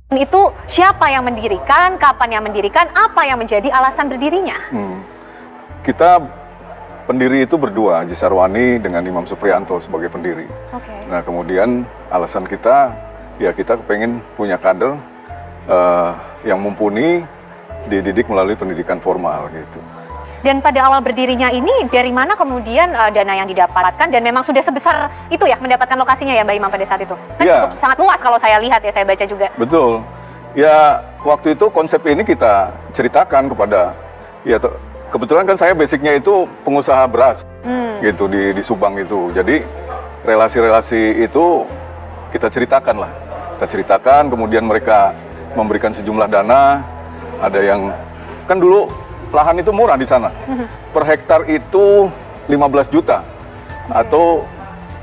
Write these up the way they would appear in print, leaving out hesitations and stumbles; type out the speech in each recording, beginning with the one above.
Itu siapa yang mendirikan, kapan yang mendirikan, apa yang menjadi alasan berdirinya? Kita pendiri itu berdua, Haji Sarwani dengan Imam Supriyanto sebagai pendiri. Nah kemudian alasan kita, ya kita pengen punya kader yang mumpuni, dididik melalui pendidikan formal gitu. Dan pada awal berdirinya ini, dari mana kemudian dana yang didapatkan, dan memang sudah sebesar itu ya mendapatkan lokasinya ya Mbak Imam pada saat itu? Kan cukup sangat luas kalau saya lihat ya, saya baca juga. Betul. Ya waktu itu konsep ini kita ceritakan kepada, ya kebetulan kan saya basicnya itu pengusaha beras gitu di Subang itu. Jadi relasi-relasi itu kita ceritakan lah. Kita ceritakan, kemudian mereka memberikan sejumlah dana. Ada yang, kan dulu lahan itu murah di sana. Per hektar itu 15 juta. Atau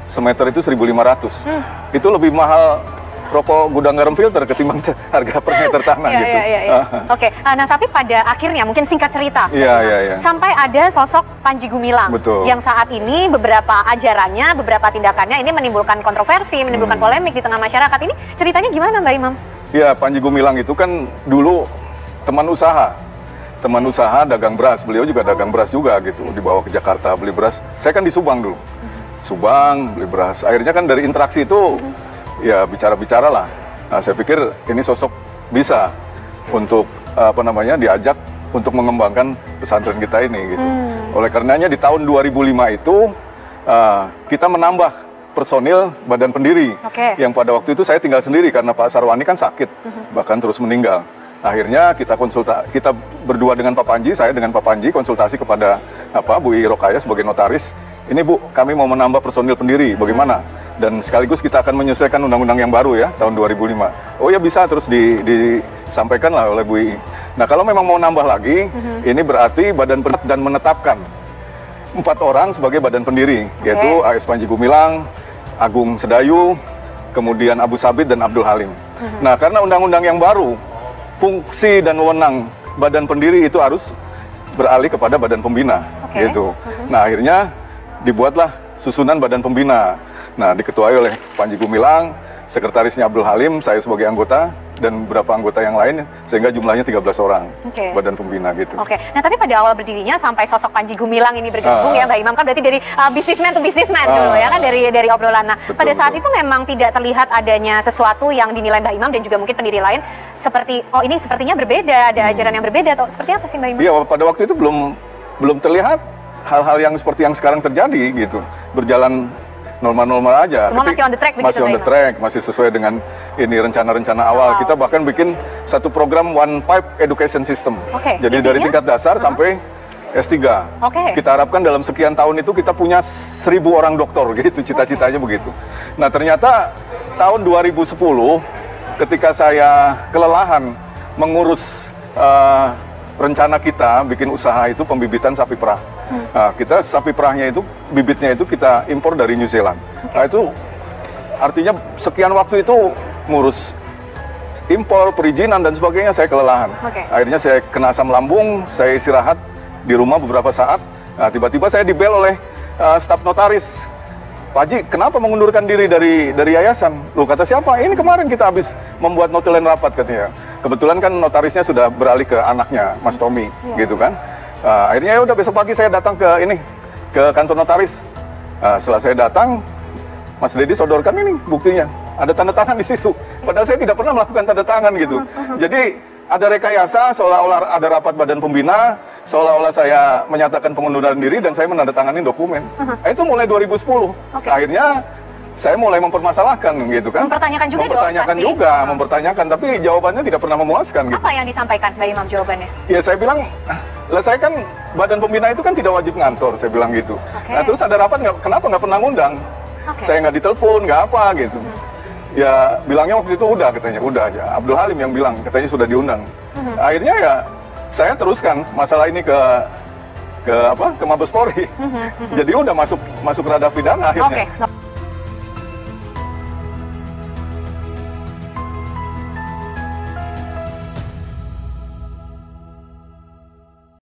semeter itu 1.500. Itu lebih mahal rokok gudang garam filter ketimbang harga per meter tanah gitu. Oke, nah tapi pada akhirnya mungkin singkat cerita, sampai ada sosok Panji Gumilang. Betul. Yang saat ini beberapa ajarannya, beberapa tindakannya ini menimbulkan kontroversi, menimbulkan polemik di tengah masyarakat. Ini ceritanya gimana Mbak Imam? Ya, Panji Gumilang itu kan dulu teman usaha dagang beras. Beliau juga dagang beras juga gitu, dibawa ke Jakarta beli beras. Saya kan di Subang dulu, Subang beli beras. Akhirnya kan dari interaksi itu ya bicara-bicara lah. Nah, saya pikir ini sosok bisa untuk diajak untuk mengembangkan pesantren kita ini gitu. Oleh karenanya di tahun 2005 itu kita menambah personil badan pendiri. Yang pada waktu itu saya tinggal sendiri karena Pak Sarwani kan sakit, bahkan terus meninggal. Akhirnya kita berdua dengan Pak Panji, saya dengan Pak Panji konsultasi kepada Bu Rokaya sebagai notaris. Ini Bu, kami mau menambah personil pendiri, bagaimana? Dan sekaligus kita akan menyesuaikan undang-undang yang baru ya, tahun 2005. Oh ya bisa, terus disampaikan lah oleh Bu I. Nah kalau memang mau nambah lagi, ini berarti badan pendiri dan menetapkan 4 orang sebagai badan pendiri, yaitu AS Panji Gumilang, Agung Sedayu, kemudian Abu Sabit dan Abdul Halim. Nah karena undang-undang yang baru, fungsi dan wewenang badan pendiri itu harus beralih kepada badan pembina, gitu. Nah akhirnya dibuatlah susunan badan pembina. Nah diketuai oleh Panji Gumilang, sekretarisnya Abdul Halim, saya sebagai anggota, dan beberapa anggota yang lain, sehingga jumlahnya 13 orang badan pembina gitu. Nah tapi pada awal berdirinya sampai sosok Panji Gumilang ini bergabung ya Mbak Imam, kan berarti dari bisnismen to bisnismen dulu ya kan, dari obrolan. Nah pada saat itu memang tidak terlihat adanya sesuatu yang dinilai Mbak Imam dan juga mungkin pendiri lain seperti, oh ini sepertinya berbeda, ada ajaran yang berbeda, atau seperti apa sih Mbak Imam? Iya, pada waktu itu belum terlihat hal-hal yang seperti yang sekarang terjadi gitu, berjalan normal-normal aja. Semua masih on the track begitu, masih on the track, masih sesuai dengan ini rencana-rencana awal. Kita bahkan bikin satu program One Pipe Education System. Jadi dari tingkat dasar sampai S3. Kita harapkan dalam sekian tahun itu kita punya 1.000 orang doktor gitu, cita-citanya begitu. Nah ternyata tahun 2010 ketika saya kelelahan mengurus rencana kita bikin usaha itu pembibitan sapi perah. Nah, kita sapi perahnya itu, bibitnya itu kita impor dari New Zealand. Nah itu artinya sekian waktu itu ngurus impor, perizinan dan sebagainya, saya kelelahan. Akhirnya saya kena asam lambung, saya istirahat di rumah beberapa saat. Nah tiba-tiba saya dibel oleh staf notaris. Pak Haji, kenapa mengundurkan diri dari yayasan? Loh, kata siapa? Ini kemarin kita habis membuat notulen rapat katanya. Kebetulan kan notarisnya sudah beralih ke anaknya, Mas Tommy, gitu kan. Akhirnya ya udah besok pagi saya datang ke kantor notaris. Setelah saya datang, Mas Dedi sodorkan ini buktinya, ada tanda tangan di situ. Padahal saya tidak pernah melakukan tanda tangan gitu. Jadi ada rekayasa seolah-olah ada rapat badan pembina, seolah-olah saya menyatakan pengunduran diri dan saya menandatangani dokumen. Nah, itu mulai 2010. Akhirnya saya mulai mempermasalahkan gitu kan. Mempertanyakan, tapi jawabannya tidak pernah memuaskan gitu. Apa yang disampaikan Mbak Imam jawabannya? Ya saya bilang, lah saya kan badan pembina itu kan tidak wajib ngantor, saya bilang gitu. Nah terus ada rapat, kenapa nggak pernah ngundang? Saya nggak ditelepon, nggak apa gitu. Ya bilangnya waktu itu udah, katanya udah aja. Abdul Halim yang bilang, katanya sudah diundang. Akhirnya ya saya teruskan masalah ini ke Mabes Polri. Jadi udah masuk ranah pidana akhirnya.